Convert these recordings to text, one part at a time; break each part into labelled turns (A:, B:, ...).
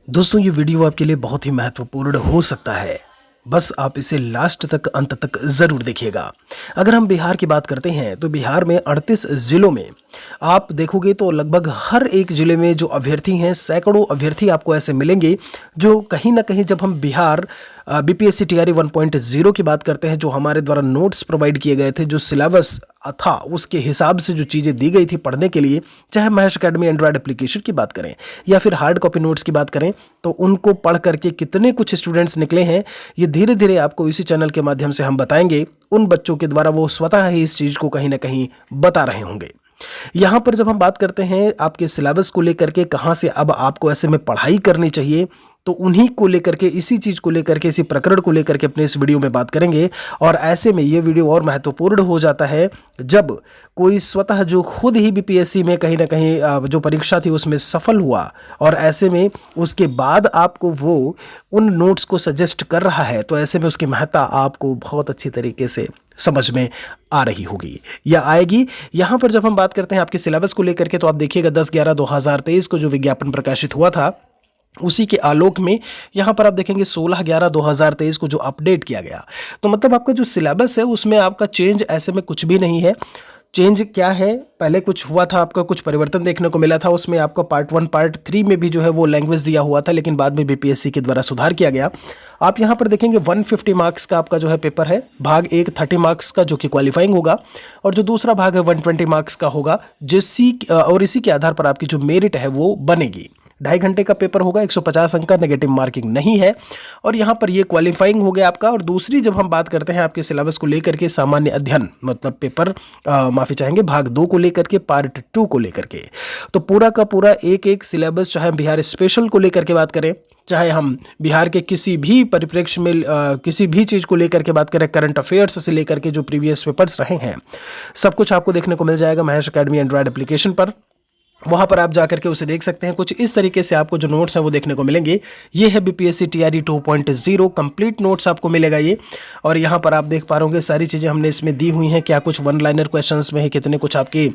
A: दोस्तों ये वीडियो आपके लिए बहुत ही महत्वपूर्ण हो सकता है। बस आप इसे लास्ट तक अंत तक ज़रूर देखिएगा। अगर हम बिहार की बात करते हैं तो बिहार में 38 ज़िलों में आप देखोगे तो लगभग हर एक ज़िले में जो अभ्यर्थी हैं, सैकड़ों अभ्यर्थी आपको ऐसे मिलेंगे जो कहीं ना कहीं जब हम बिहार बीपीएससी टीआरई 1.0 की बात करते हैं, जो हमारे द्वारा नोट्स प्रोवाइड किए गए थे, जो सिलेबस था उसके हिसाब से जो चीज़ें दी गई थी पढ़ने के लिए, चाहे महेश अकेडमी एंड्रॉयड एप्लीकेशन की बात करें या फिर हार्ड कॉपी नोट्स की बात करें, तो उनको पढ़ करके कितने कुछ स्टूडेंट्स निकले हैं, ये धीरे धीरे आपको इसी चैनल के माध्यम से हम बताएंगे। उन बच्चों के द्वारा वो स्वतः ही इस चीज़ को कहीं ना कहीं बता रहे होंगे। यहाँ पर जब हम बात करते हैं आपके सिलेबस को लेकर के, कहाँ से अब आपको ऐसे में पढ़ाई करनी चाहिए, तो उन्हीं को लेकर के, इसी चीज़ को लेकर के, इसी प्रकरण को लेकर के अपने इस वीडियो में बात करेंगे। और ऐसे में ये वीडियो और महत्वपूर्ण हो जाता है जब कोई स्वतः जो खुद ही बीपीएससी में कहीं ना कहीं जो परीक्षा थी उसमें सफल हुआ और ऐसे में उसके बाद आपको वो उन नोट्स को सजेस्ट कर रहा है, तो ऐसे में उसकी महत्ता आपको बहुत अच्छी तरीके से समझ में आ रही होगी या आएगी। यहाँ पर जब हम बात करते हैं आपके सिलेबस को लेकर के, तो आप देखिएगा 10/11/2023 को जो विज्ञापन प्रकाशित हुआ था उसी के आलोक में यहाँ पर आप देखेंगे 16/11/2023 को जो अपडेट किया गया, तो मतलब आपका जो सिलेबस है उसमें आपका चेंज ऐसे में कुछ भी नहीं है। चेंज क्या है, पहले कुछ हुआ था, आपका कुछ परिवर्तन देखने को मिला था। उसमें आपका पार्ट 1 पार्ट 3 में भी जो है वो लैंग्वेज दिया हुआ था, लेकिन बाद में बीपीएससी के द्वारा सुधार किया गया। आप यहाँ पर देखेंगे 150 मार्क्स का आपका जो है पेपर है। भाग 1 30 मार्क्स का जो कि क्वालिफाइंग होगा, और जो दूसरा भाग है 120 मार्क्स का होगा, और इसी के आधार पर आपकी जो मेरिट है वो बनेगी। 2.5 घंटे का पेपर होगा, 150 अंक का, नेगेटिव मार्किंग नहीं है। और यहाँ पर ये क्वालिफाइंग हो गया आपका। और दूसरी जब हम बात करते हैं आपके सिलेबस को लेकर के, सामान्य अध्ययन मतलब पेपर माफी चाहेंगे भाग 2 को लेकर के, पार्ट 2 को लेकर के, तो पूरा का पूरा एक एक सिलेबस, चाहे हम बिहार स्पेशल को लेकर के बात करें, चाहे हम बिहार के किसी भी परिप्रेक्ष्य में किसी भी चीज़ को लेकर के बात करें, करंट अफेयर्स से लेकर के जो प्रीवियस पेपर्स रहे हैं, सब कुछ आपको देखने को मिल जाएगा महेश अकेडमी एंड्रॉयड एप्लीकेशन पर। वहाँ पर आप जाकर के उसे देख सकते हैं। कुछ इस तरीके से आपको जो नोट्स हैं वो देखने को मिलेंगे। ये है बीपीएससी टीआरई 2.0 कंप्लीट नोट्स आपको मिलेगा ये। और यहाँ पर आप देख पा रहे होंगे सारी चीज़ें हमने इसमें दी हुई हैं। क्या कुछ वन लाइनर क्वेश्चंस में है, कितने कुछ आपके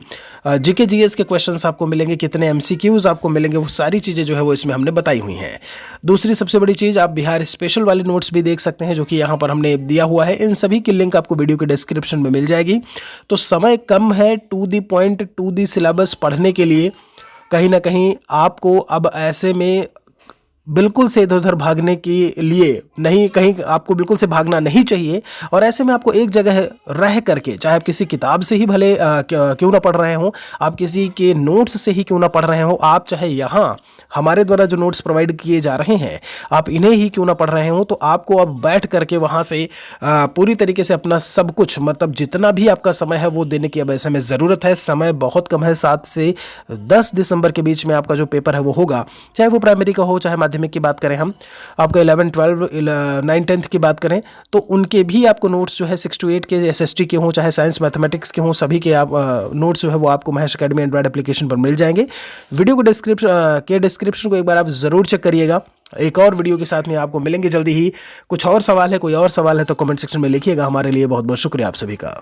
A: जीके जीएस के क्वेश्चंस आपको मिलेंगे, कितने एमसीक्यूज आपको मिलेंगे, वो सारी चीज़ें जो है वो इसमें हमने बताई हुई हैं। दूसरी सबसे बड़ी चीज़, आप बिहार स्पेशल वाले नोट्स भी देख सकते हैं जो कि यहाँ पर हमने दिया हुआ है। इन सभी की लिंक आपको वीडियो के डिस्क्रिप्शन में मिल जाएगी। तो समय कम है, to the point, to the syllabus पढ़ने के लिए कहीं ना कहीं आपको अब ऐसे में बिल्कुल से इधर उधर भागने के लिए नहीं, कहीं आपको बिल्कुल से भागना नहीं चाहिए। और ऐसे में आपको एक जगह रह करके, चाहे आप किसी किताब से ही भले क्यों ना पढ़ रहे हो, आप किसी के नोट्स से ही क्यों ना पढ़ रहे हो, आप चाहे यहाँ हमारे द्वारा जो नोट्स प्रोवाइड किए जा रहे हैं आप इन्हें ही क्यों ना पढ़ रहे हो, तो आपको अब बैठ करके वहाँ से पूरी तरीके से अपना सब कुछ, मतलब जितना भी आपका समय है वो देने की अब ऐसे में ज़रूरत है। समय बहुत कम है, 7 से 10 दिसंबर के बीच में आपका जो पेपर है वो होगा, चाहे वो प्राइमरी का हो, चाहे माध्यमिक की बात करें, हम आपका 11 12 9 10th की बात करें, तो उनके भी आपको नोट्स जो है 6 to 8 के एसएसटी के हों, चाहे साइंस मैथमेटिक्स के हों, सभी के आप नोट्स जो है वो आपको महेश अकेडमी एंड्रॉयड एप्लीकेशन पर मिल जाएंगे। वीडियो को डिस्क्रिप्शन को एक बार आप ज़रूर चेक करिएगा। एक और वीडियो के साथ में आपको मिलेंगे जल्दी ही। कुछ और सवाल है, कोई और सवाल है तो कमेंट सेक्शन में लिखिएगा। हमारे लिए बहुत बहुत शुक्रिया आप सभी का।